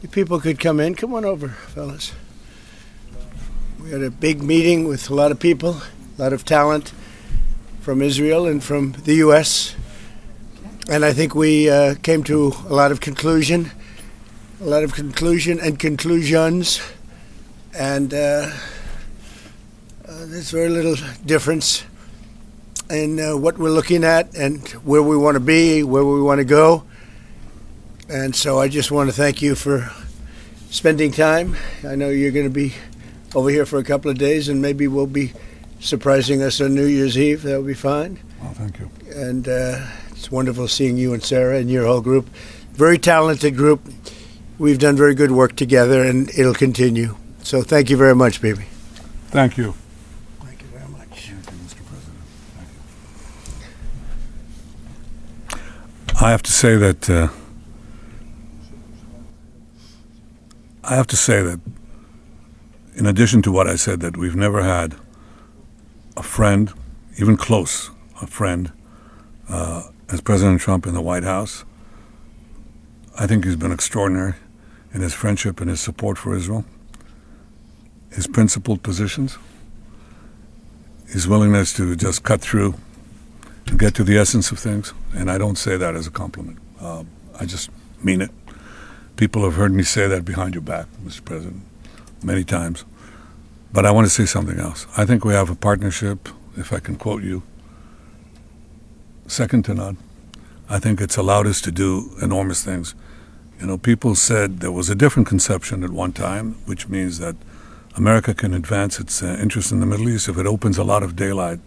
If people could come in, come on over, fellas. We had a big meeting with a lot of people, a lot of talent from Israel and from the U.S. And I think we came to a lot of conclusion and conclusions. And there's very little difference in what we're looking at and where we want to be, where we want to go. And so I just want to thank you for spending time. I know you're going to be over here for a couple of days, and maybe we'll be surprising us on New Year's Eve. That'll be fine. Oh, thank you. And it's wonderful seeing you and Sarah and your whole group. Very talented group. We've done very good work together, and it'll continue. So thank you very much, baby. Thank you. Thank you very much. Thank you, Mr. President. Thank you. I have to say that in addition to what I said, that we've never had a friend, even close, a friend, as President Trump in the White House. I think he's been extraordinary in his friendship and his support for Israel, his principled positions, his willingness to just cut through and get to the essence of things. And I don't say that as a compliment. I just mean it. People have heard me say that behind your back, Mr. President, many times. But I want to say something else. I think we have a partnership, if I can quote you, second to none. I think it's allowed us to do enormous things. You know, people said there was a different conception at one time, which means that America can advance its interest in the Middle East if it opens a lot of daylight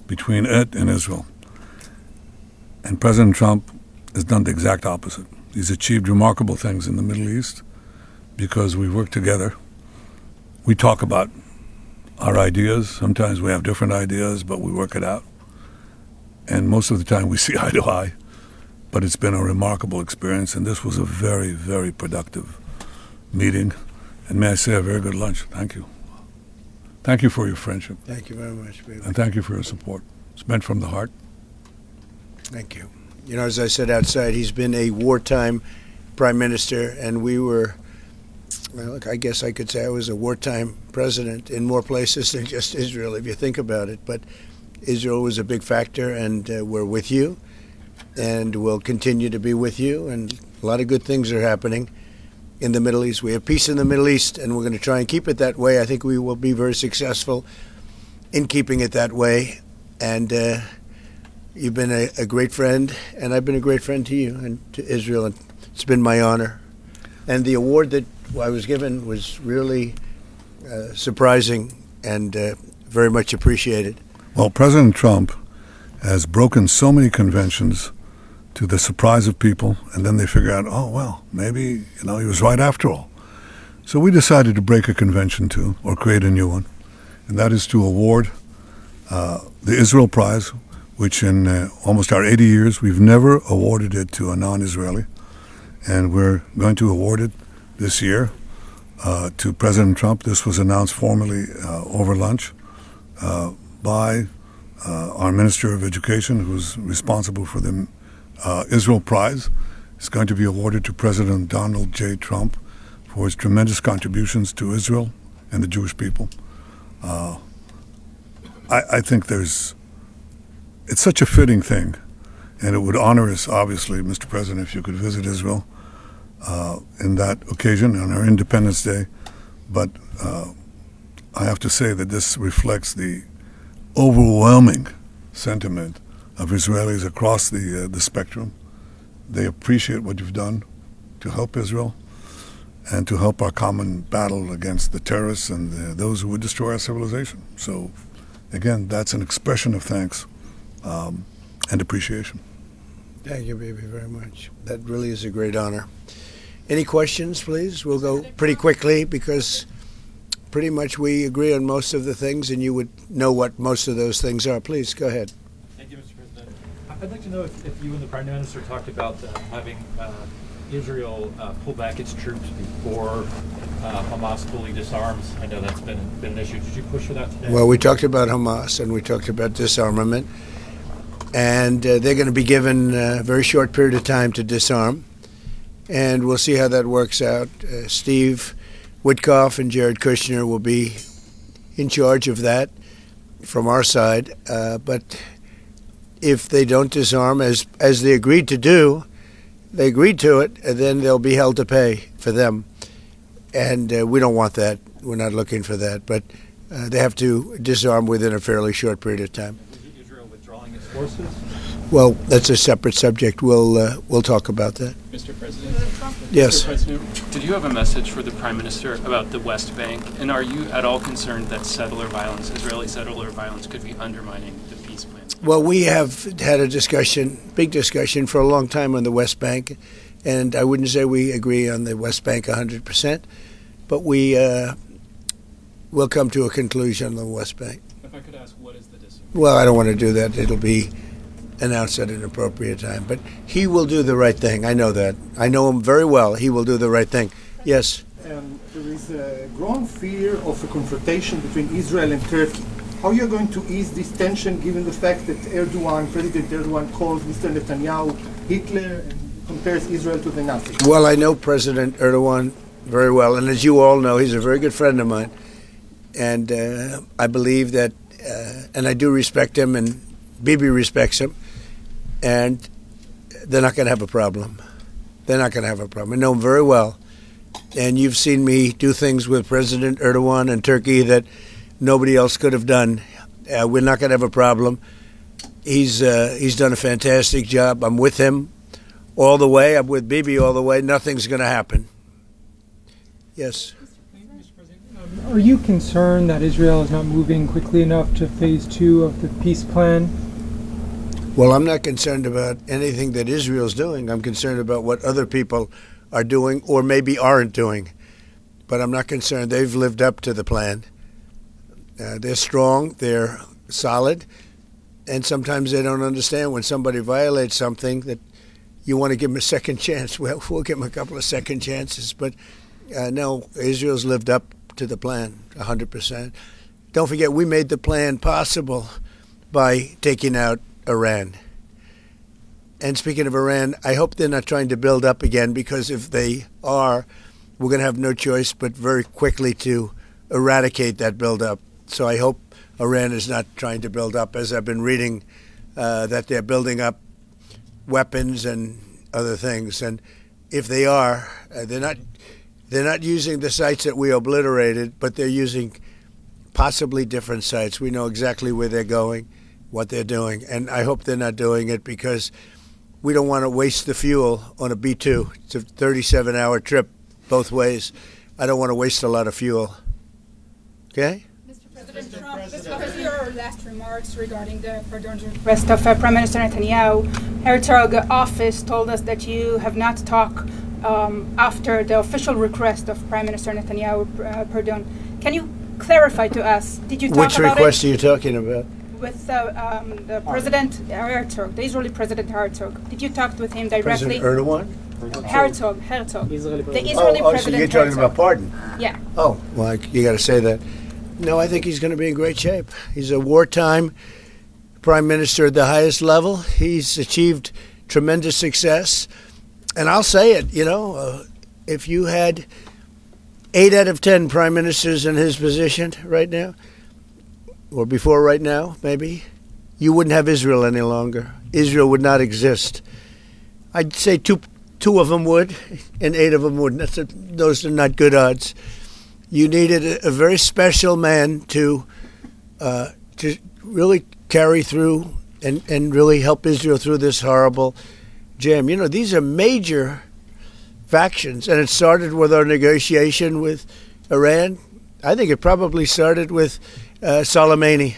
between it and Israel. And President Trump has done the exact opposite. He's achieved remarkable things in the Middle East because we work together. We talk about our ideas. Sometimes we have different ideas, but we work it out. And most of the time we see eye to eye. But it's been a remarkable experience, and this was a very, very productive meeting. And may I say, a very good lunch. Thank you. Thank you for your friendship. Thank you very much, baby. And thank you for your support. It's meant from the heart. Thank you. You know, as I said outside, he's been a wartime prime minister, and we were, well, I guess I could say I was a wartime president in more places than just Israel, if you think about it. But Israel was a big factor, and we're with you, and we'll continue to be with you. And a lot of good things are happening in the Middle East. We have peace in the Middle East, and we're going to try and keep it that way. I think we will be very successful in keeping it that way. And you've been a great friend, and I've been a great friend to you and to Israel, and it's been my honor. And the award that I was given was really surprising and very much appreciated. Well, President Trump has broken so many conventions to the surprise of people, and then they figure out, oh, well, maybe, he was right after all. So we decided to break a convention too, or create a new one, and that is to award the Israel Prize, which in almost our 80 years, we've never awarded it to a non-Israeli. And we're going to award it this year to President Trump. This was announced formally over lunch by our Minister of Education, who's responsible for the Israel Prize. It's going to be awarded to President Donald J. Trump for his tremendous contributions to Israel and the Jewish people. I think it's such a fitting thing, and it would honor us, obviously, Mr. President, if you could visit Israel in that occasion, on our Independence Day. But I have to say that this reflects the overwhelming sentiment of Israelis across the spectrum. They appreciate what you've done to help Israel and to help our common battle against the terrorists and those who would destroy our civilization. So, again, that's an expression of thanks and appreciation. Thank you, baby, very much. That really is a great honor. Any questions, please? We'll go pretty quickly because pretty much we agree on most of the things, and you would know what most of those things are. Please, go ahead. Thank you, Mr. President. I'd like to know if you and the Prime Minister talked about having Israel pull back its troops before Hamas fully disarms. I know that's been an issue. Did you push for that today? Well, we talked about Hamas, and we talked about disarmament. And they're going to be given a very short period of time to disarm. and we'll see how that works out. Steve Witkoff and Jared Kushner will be in charge of that from our side. But if they don't disarm, as they agreed to do, they agreed to it, and then they'll be held to pay for them. And we don't want that. We're not looking for that. But they have to disarm within a fairly short period of time. Is Israel withdrawing its forces? Well, that's a separate subject. We'll talk about that. Mr. President? Yes. Mr. President, did you have a message for the Prime Minister about the West Bank? And are you at all concerned that settler violence, Israeli settler violence, could be undermining the peace plan? Well, we have had a discussion, big discussion, for a long time on the West Bank. And I wouldn't say we agree on the West Bank 100%, but we will come to a conclusion on the West Bank. If I could ask, what is the disagreement? Well, I don't want to do that. It'll be announced at an appropriate time. But he will do the right thing. I know that. I know him very well. He will do the right thing. Yes? There is a growing fear of a confrontation between Israel and Turkey. How are you going to ease this tension given the fact that President Erdogan calls Mr. Netanyahu Hitler and compares Israel to the Nazis? Well, I know President Erdogan very well. And as you all know, he's a very good friend of mine. And I believe that, and I do respect him, and Bibi respects him. And they're not going to have a problem. They're not going to have a problem. I know him very well. And you've seen me do things with President Erdogan and Turkey that nobody else could have done. We're not going to have a problem. He's done a fantastic job. I'm with him all the way. I'm with Bibi all the way. Nothing's going to happen. Yes. Mr. President, are you concerned that Israel is not moving quickly enough to phase 2 of the peace plan? Well, I'm not concerned about anything that Israel's doing. I'm concerned about what other people are doing or maybe aren't doing. But I'm not concerned. They've lived up to the plan. They're strong. They're solid. And sometimes they don't understand when somebody violates something that you want to give them a second chance. Well, we'll give them a couple of second chances. But no, Israel's lived up to the plan 100%. Don't forget, we made the plan possible by taking out Iran. And speaking of Iran, I hope they're not trying to build up again, because if they are, we're going to have no choice but very quickly to eradicate that buildup. So I hope Iran is not trying to build up, as I've been reading that they're building up weapons and other things. And if they are, they're not using the sites that we obliterated, but they're using possibly different sites. We know exactly where they're going, what they're doing, and I hope they're not doing it, because we don't want to waste the fuel on a B-2. It's a 37-hour trip both ways. I don't want to waste a lot of fuel. Okay? Mr. President Trump, because your last remarks regarding the pardon request of Prime Minister Netanyahu, Herzog office told us that you have not talked after the official request of Prime Minister Netanyahu pardon. Can you clarify to us, did you talk Which about request it? are you talking about? With the President Herzog, the Israeli President Herzog. Did you talk with him directly? President Erdogan? Herzog. The Israeli President so you're talking Herzog. about pardon? Yeah. Oh, well, you got to say that. No, I think he's going to be in great shape. He's a wartime prime minister at the highest level. He's achieved tremendous success. And I'll say it, if you had 8 out of 10 prime ministers in his position right now, or before right now, maybe, you wouldn't have Israel any longer. Israel would not exist. I'd say two of them would, and 8 of them wouldn't. Those are not good odds. You needed a very special man to really carry through and really help Israel through this horrible jam. These are major factions, and it started with our negotiation with Iran. I think it probably started with Soleimani.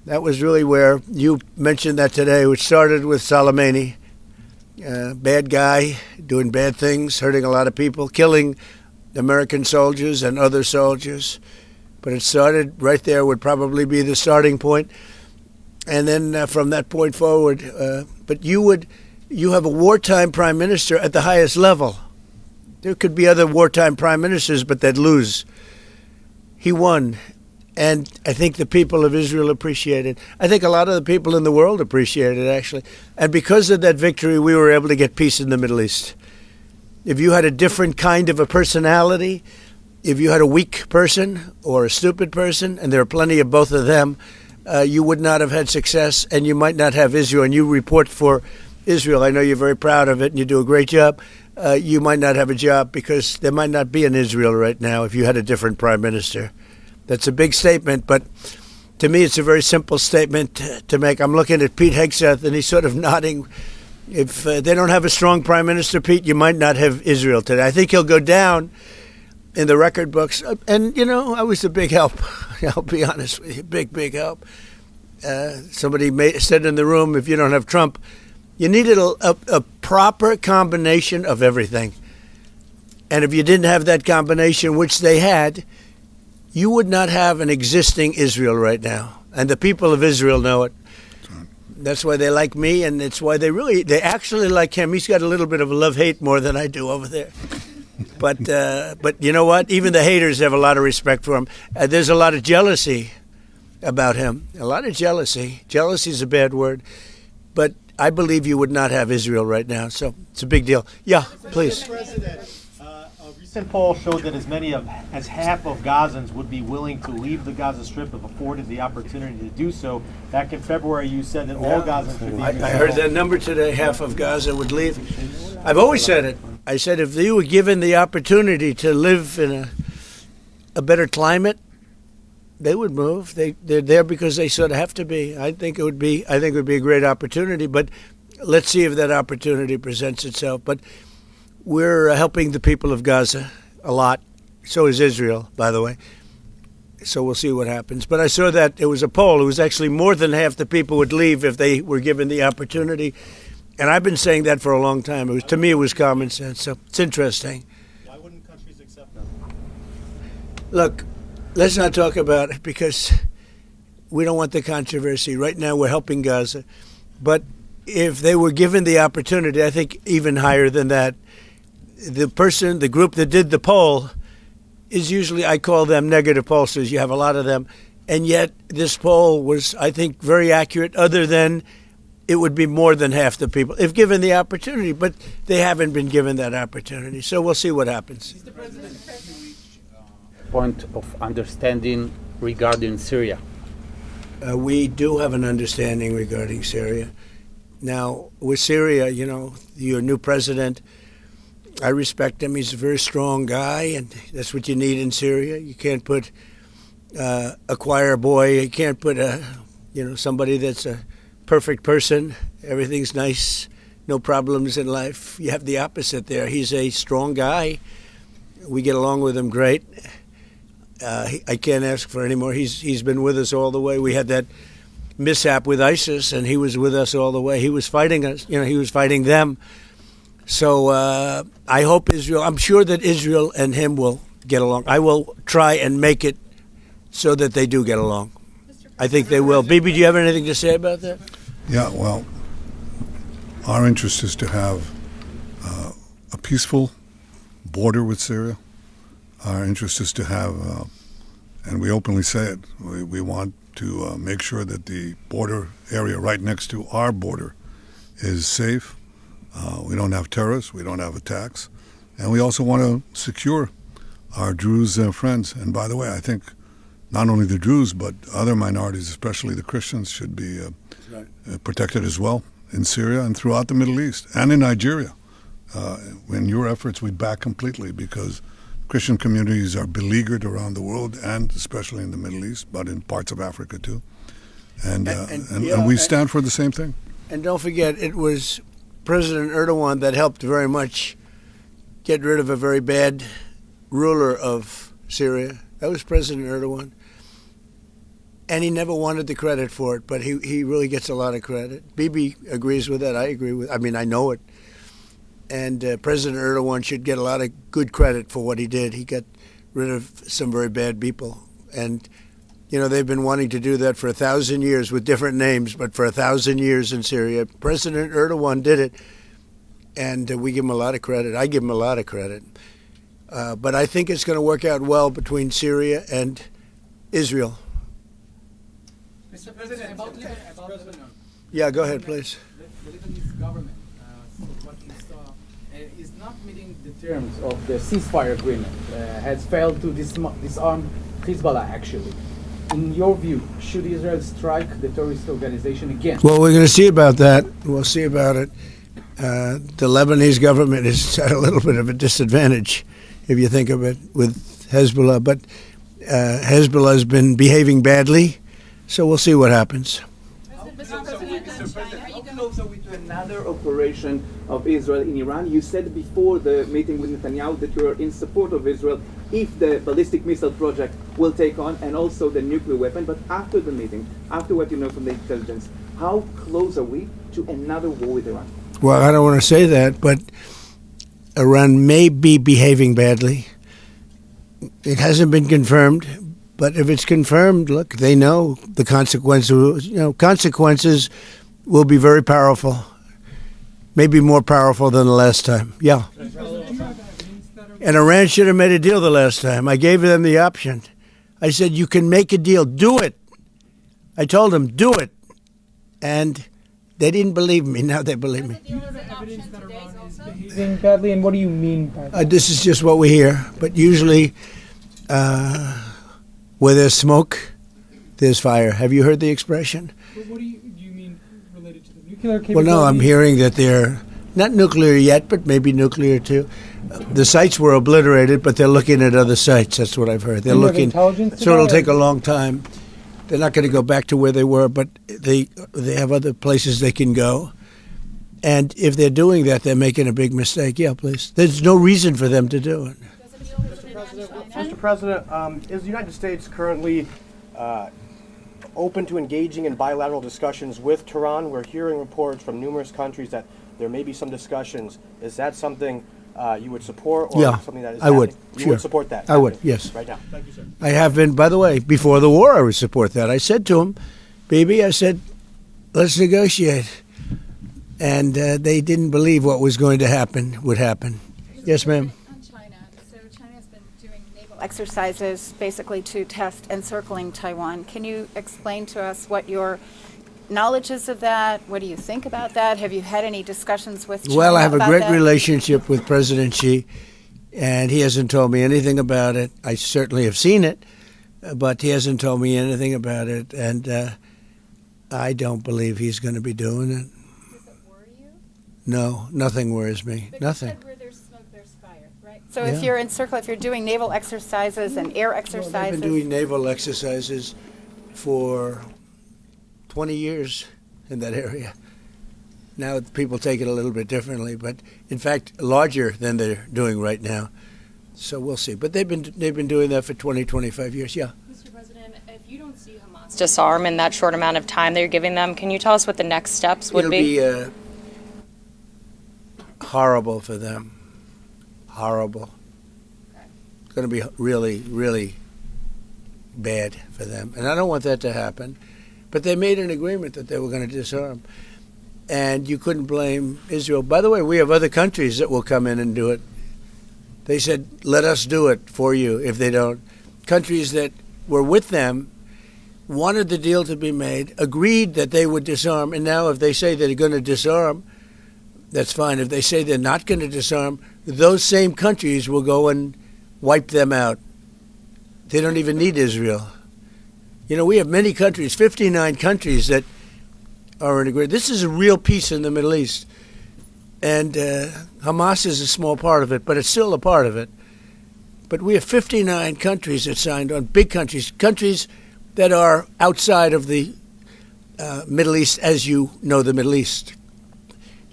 That was really where you mentioned that today, which started with Soleimani. Bad guy, doing bad things, hurting a lot of people, killing American soldiers and other soldiers. But it started right there, would probably be the starting point. And then from that point forward, but you have a wartime prime minister at the highest level. There could be other wartime prime ministers, but they'd lose. He won. And I think the people of Israel appreciate it. I think a lot of the people in the world appreciate it, actually. And because of that victory, we were able to get peace in the Middle East. if you had a different kind of a personality, if you had a weak person or a stupid person, and there are plenty of both of them, you would not have had success, and you might not have Israel. And you report for Israel. I know you're very proud of it, and you do a great job. You might not have a job because there might not be an Israel right now if you had a different prime minister. That's a big statement, but to me it's a very simple statement to make. I'm looking at Pete Hegseth, and he's sort of nodding. If they don't have a strong prime minister, Pete, you might not have Israel today. I think he'll go down in the record books. And, you know, I was a big help. I'll be honest with you, big help. Somebody said in the room, if you don't have Trump, you needed a proper combination of everything. And if you didn't have that combination, which they had, you would not have an existing Israel right now. And the people of Israel know it. That's why they like me, and it's why they actually like him. He's got a little bit of a love-hate more than I do over there. But you know what? Even the haters have a lot of respect for him. There's a lot of jealousy about him. A lot of jealousy. Jealousy is a bad word. But I believe you would not have Israel right now. So it's a big deal. Yeah, please. Mr. President, a recent poll showed that as half of Gazans would be willing to leave the Gaza Strip if afforded the opportunity to do so. Back in February, you said that all Gazans would leave. I heard that number today. Half of Gaza would leave. I've always said it. I said if you were given the opportunity to live in a better climate, they would move. They're there because they sort of have to be. I think it would be a great opportunity, but let's see if that opportunity presents itself. But we're helping the people of Gaza a lot. So is Israel, by the way. So we'll see what happens. But I saw that it was a poll. It was actually more than half the people would leave if they were given the opportunity. And I've been saying that for a long time. To me, it was common sense. So it's interesting. Why wouldn't countries accept that? Look, let's not talk about it because we don't want the controversy. Right now, we're helping Gaza. But if they were given the opportunity, I think even higher than that, the group that did the poll is usually, I call them negative pollsters. You have a lot of them. And yet this poll was, I think, very accurate, other than it would be more than half the people if given the opportunity. But they haven't been given that opportunity. So we'll see what happens. Mr. President, point of understanding regarding Syria. We do have an understanding regarding Syria. Now, with Syria, you know, your new president, I respect him. He's a very strong guy, and that's what you need in Syria. You can't put a choir boy. You can't put somebody that's a perfect person. Everything's nice, no problems in life. You have the opposite there. He's a strong guy. We get along with him great. I can't ask for any more. He's been with us all the way. We had that mishap with ISIS, and he was with us all the way. He was fighting us. You know, he was fighting them. So I hope Israel. I'm sure that Israel and him will get along. I will try and make it so that they do get along. I think they will. Bibi, do you have anything to say about that? Yeah, well, our interest is to have a peaceful border with Syria. Our interest is to have, and we openly say it, we want to make sure that the border area right next to our border is safe. We don't have terrorists, we don't have attacks, and we also want to secure our Druze friends. And by the way, I think not only the Druze, but other minorities, especially the Christians, should be protected as well in Syria and throughout the Middle East and in Nigeria. In your efforts, we back completely, because Christian communities are beleaguered around the world, and especially in the Middle East, but in parts of Africa too. And we stand for the same thing. And don't forget, it was President Erdogan that helped very much get rid of a very bad ruler of Syria. That was President Erdogan. And he never wanted the credit for it, but he really gets a lot of credit. Bibi agrees with that. I agree with. I mean, I know it. And President Erdogan should get a lot of good credit for what he did. He got rid of some very bad people. And, you know, they've been wanting to do that for 1,000 years with different names, but for 1,000 years in Syria. President Erdogan did it, and we give him a lot of credit. I give him a lot of credit. But I think it's going to work out well between Syria and Israel. Mr. President, about Yeah, go ahead, please. The Lebanese government, what we saw, is not not meeting the terms of the ceasefire agreement, has failed to disarm Hezbollah, actually. In your view, should Israel strike the terrorist organization again? Well, we're going to see about that. We'll see about it. The Lebanese government is at a little bit of a disadvantage, if you think of it, with Hezbollah. But Hezbollah has been behaving badly, so we'll see what happens. How close are we to another operation of Israel in Iran? You said before the meeting with Netanyahu that you are in support of Israel if the ballistic missile project will take on, and also the nuclear weapon. But after the meeting, after what you know from the intelligence, how close are we to another war with Iran? Well, I don't want to say that, but Iran may be behaving badly. It hasn't been confirmed, but if it's confirmed, look, they know the consequences. Consequences will be very powerful, maybe more powerful than the last time. Yeah. And Iran should have made a deal the last time. I gave them the option. I said, you can make a deal. Do it. I told them, do it. And they didn't believe me. Now they believe me. Evidence that Iran is behaving badly, and what do you mean by that? This is just what we hear. But usually, where there's smoke, there's fire. Have you heard the expression? But what do you mean related to the nuclear capability? Well, no, I'm hearing that they're not nuclear yet, but maybe nuclear too. The sites were obliterated, but they're looking at other sites. That's what I've heard. They're looking. So it'll take a long time. They're not going to go back to where they were, but they have other places they can go. And if they're doing that, they're making a big mistake. Yeah, please. There's no reason for them to do it. Mr. President, is the United States currently open to engaging in bilateral discussions with Tehran? We're hearing reports from numerous countries that there may be some discussions. Is that something you would support, or something that is I would. You Sure. would support that? I would, yes. Right now. Thank you, sir. I have been, by the way, before the war, I would support that. I said to him, baby, I said, let's negotiate. And they didn't believe what was going to happen would happen. Yes, ma'am. On China. So China has been doing naval exercises basically to test encircling Taiwan. Can you explain to us what your knowledge is of that? What do you think about that? Have you had any discussions with China? Well, I have a great that? relationship with President Xi, and he hasn't told me anything about it. I certainly have seen it, but he hasn't told me anything about it, and I don't believe he's going to be doing it. Does it worry you? No, nothing worries me. But Nothing. you said where there's smoke, there's fire, right? So if you're if you're doing naval exercises and air exercises. Well, they've been doing naval exercises for 20 years in that area. Now people take it a little bit differently, but in fact larger than they're doing right now. So we'll see. But they've been doing that for 20, 25 years. Yeah. Mr. President, if you don't see Hamas disarm in that short amount of time that you're giving them, can you tell us what the next steps would be? It'll be horrible for them. Horrible. It's going to be really, really bad for them. And I don't want that to happen. But they made an agreement that they were going to disarm. And you couldn't blame Israel. By the way, we have other countries that will come in and do it. They said, let us do it for you if they don't. Countries that were with them wanted the deal to be made, agreed that they would disarm. And now if they say they're going to disarm, that's fine. If they say they're not going to disarm, those same countries will go and wipe them out. They don't even need Israel. You know, we have many countries, 59 countries that are in agreement. This is a real peace in the Middle East. And Hamas is a small part of it, but it's still a part of it. But we have 59 countries that signed on, big countries, countries that are outside of the Middle East, as you know the Middle East.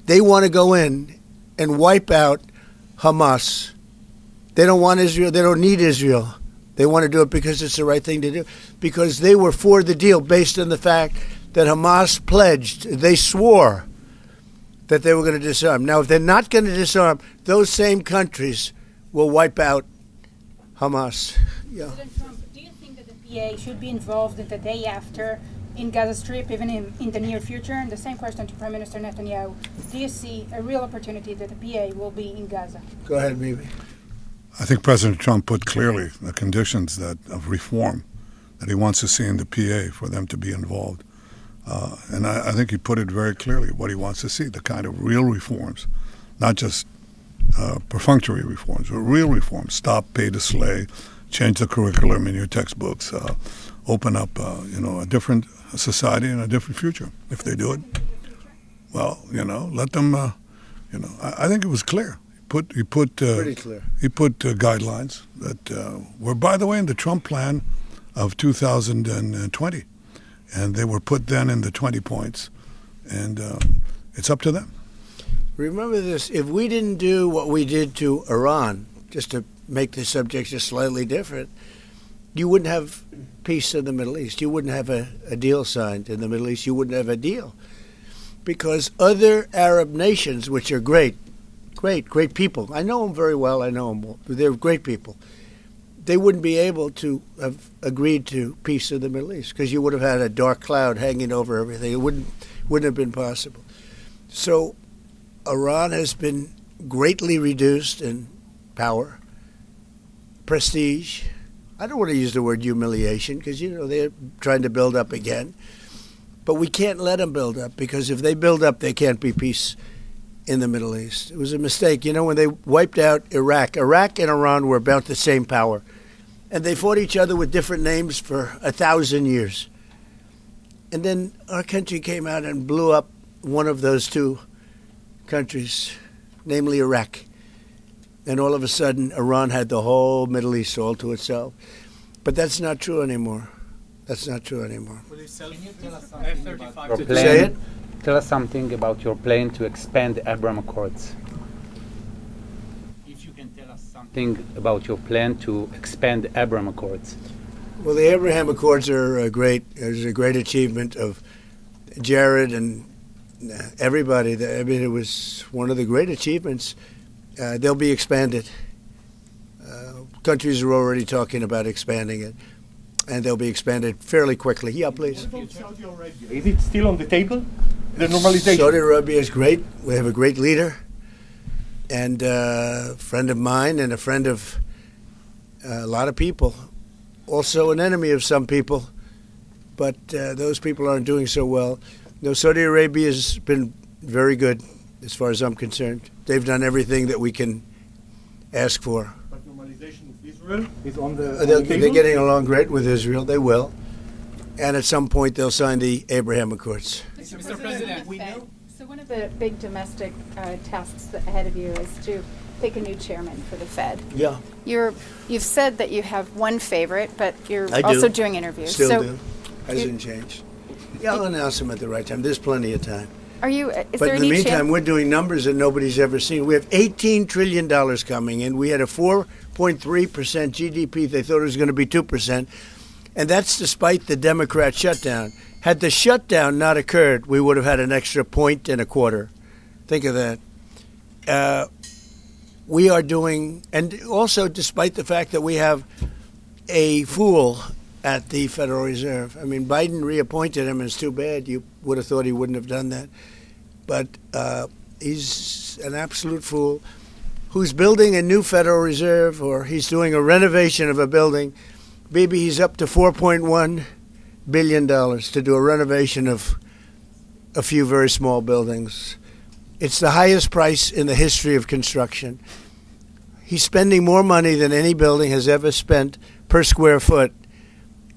They want to go in and wipe out Hamas. They don't want Israel. They don't need Israel. They want to do it because it's the right thing to do, because they were for the deal based on the fact that Hamas pledged, they swore that they were going to disarm. Now, if they're not going to disarm, those same countries will wipe out Hamas. Yeah. President Trump, do you think that the PA should be involved in the day after in Gaza Strip, even in the near future? And the same question to Prime Minister Netanyahu. Do you see a real opportunity that the PA will be in Gaza? Go ahead, Mimi. I think President Trump put clearly the conditions of reform that he wants to see in the PA for them to be involved. And I think he put it very clearly, what he wants to see, the kind of real reforms, not just perfunctory reforms, but real reforms. Stop pay to slay, change the curriculum in your textbooks, open up, a different society and a different future. If they do it, well, let them. I think it was clear. He put Pretty clear. He put guidelines that were, by the way, in the Trump plan of 2020, and they were put then in the 20 points, and it's up to them. Remember this, if we didn't do what we did to Iran, just to make the subject just slightly different, you wouldn't have peace in the Middle East. You wouldn't have a deal signed in the Middle East. You wouldn't have a deal. Because other Arab nations, which are great people, I know them very well, they're great people, they wouldn't be able to have agreed to peace in the Middle East because you would have had a dark cloud hanging over everything. It wouldn't have been possible. So Iran has been greatly reduced in power, prestige. I don't want to use the word humiliation because, they're trying to build up again. But we can't let them build up because if they build up, there can't be peace in the Middle East. It was a mistake. When they wiped out Iraq and Iran were about the same power. And they fought each other with different names for 1,000 years. And then our country came out and blew up one of those two countries, namely Iraq. And all of a sudden, Iran had the whole Middle East all to itself. But that's not true anymore. That's not true anymore. Say it? Tell us something about your plan to expand the Abraham Accords. If you can tell us something about your plan to expand the Abraham Accords. Well, the Abraham Accords are a great achievement of Jared and everybody. It was one of the great achievements. They'll be expanded. Countries are already talking about expanding it, and they'll be expanded fairly quickly. Yeah, please. What about Saudi Arabia? Is it still on the table? The normalization? Saudi Arabia is great. We have a great leader and a friend of mine and a friend of a lot of people. Also an enemy of some people, but those people aren't doing so well. No, Saudi Arabia has been very good as far as I'm concerned. They've done everything that we can ask for. But normalization with Israel is on the They're getting along great with Israel. They will. And at some point, they'll sign the Abraham Accords. Mr. President, we know. So one of the big domestic tasks ahead of you is to pick a new chairman for the Fed. Yeah. You've said that you have one favorite, but you're I also do. doing interviews. Still do. Hasn't changed. Yeah, I'll announce them at the right time. There's plenty of time. Are you? Is But there in the any meantime, chance? we're doing numbers that nobody's ever seen. We have $18 trillion coming in. We had a 4.3% GDP. They thought it was going to be 2%. And that's despite the Democrat shutdown. Had the shutdown not occurred, we would have had an extra 1.25. Think of that. We are doing, and also despite the fact that we have a fool at the Federal Reserve. I mean, Biden reappointed him. It's too bad. You would have thought he wouldn't have done that. But he's an absolute fool who's building a new Federal Reserve, or he's doing a renovation of a building. Maybe he's up to $4.1 billion to do a renovation of a few very small buildings. It's the highest price in the history of construction. He's spending more money than any building has ever spent per square foot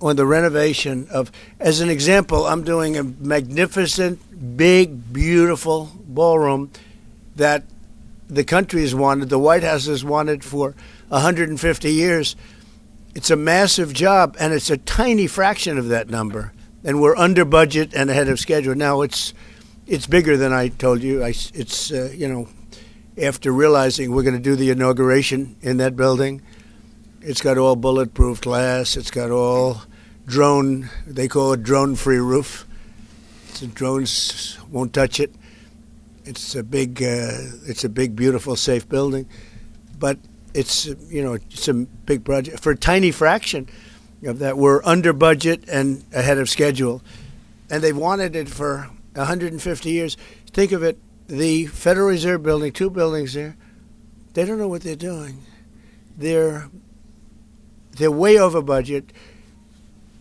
on the renovation of, as an example, I'm doing a magnificent, big, beautiful ballroom that the country has wanted, the White House has wanted for 150 years. It's a massive job, and it's a tiny fraction of that number. And we're under budget and ahead of schedule. Now, it's bigger than I told you. After realizing we're going to do the inauguration in that building, it's got all bulletproof glass. It's got all drone, they call it drone-free roof. So drones won't touch it. It's a big, beautiful, safe building. But it's a big project. For a tiny fraction of that, we're under budget and ahead of schedule. And they've wanted it for 150 years. Think of it, the Federal Reserve building, 2 buildings there, they don't know what they're doing. They're way over budget.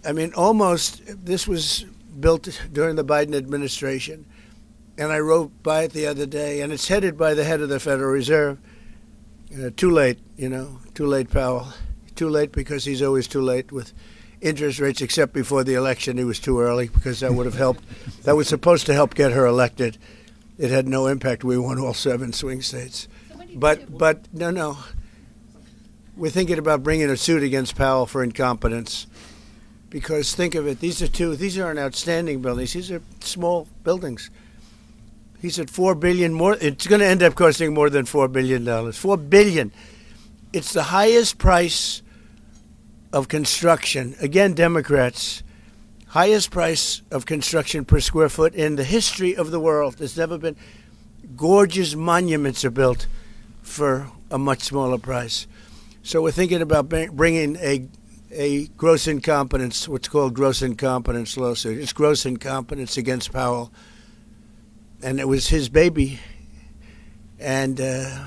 I mean, this was built during the Biden administration. And I rode by it the other day, and it's headed by the head of the Federal Reserve. Too late, too late, Powell. Too late because he's always too late with interest rates, except before the election he was too early because that would have helped. That was supposed to help get her elected. It had no impact. We won all 7 swing states. But no. We're thinking about bringing a suit against Powell for incompetence. Because think of it, these aren't outstanding buildings. These are small buildings. He's at $4 billion more. It's going to end up costing more than $4 billion. $4 billion. It's the highest price of construction. Again, Democrats, highest price of construction per square foot in the history of the world. There's never been. Gorgeous monuments are built for a much smaller price. So we're thinking about bringing a gross incompetence, what's called gross incompetence lawsuit. It's gross incompetence against Powell. And it was his baby. And the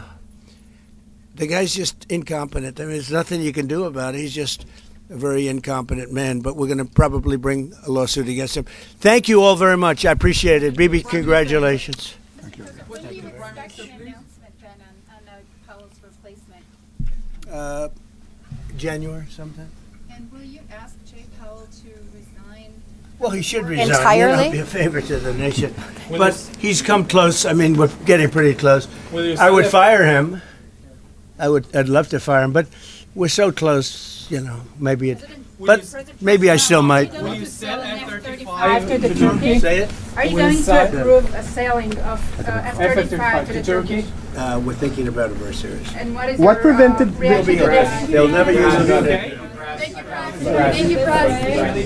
guy's just incompetent. I mean, there's nothing you can do about it. He's just a very incompetent man. But we're going to probably bring a lawsuit against him. Thank you all very much. I appreciate it. Bibi, congratulations. Thank you. When do you expect an announcement then on Powell's replacement? January sometime. And will you ask Jay Powell to resign? Well, he should resign. Entirely? Be a favor to the nation. But he's come close. I mean, we're getting pretty close. I would fire him. I'd love to fire him, but we're so close, maybe it. But maybe I still might. Will you sell F-35 to the Turkey? Say it. Are you going to approve a selling of F-35 to the Turkey? We're thinking about it very seriously. And what is What your prevented- reaction to this? They'll never use it. Thank you, President.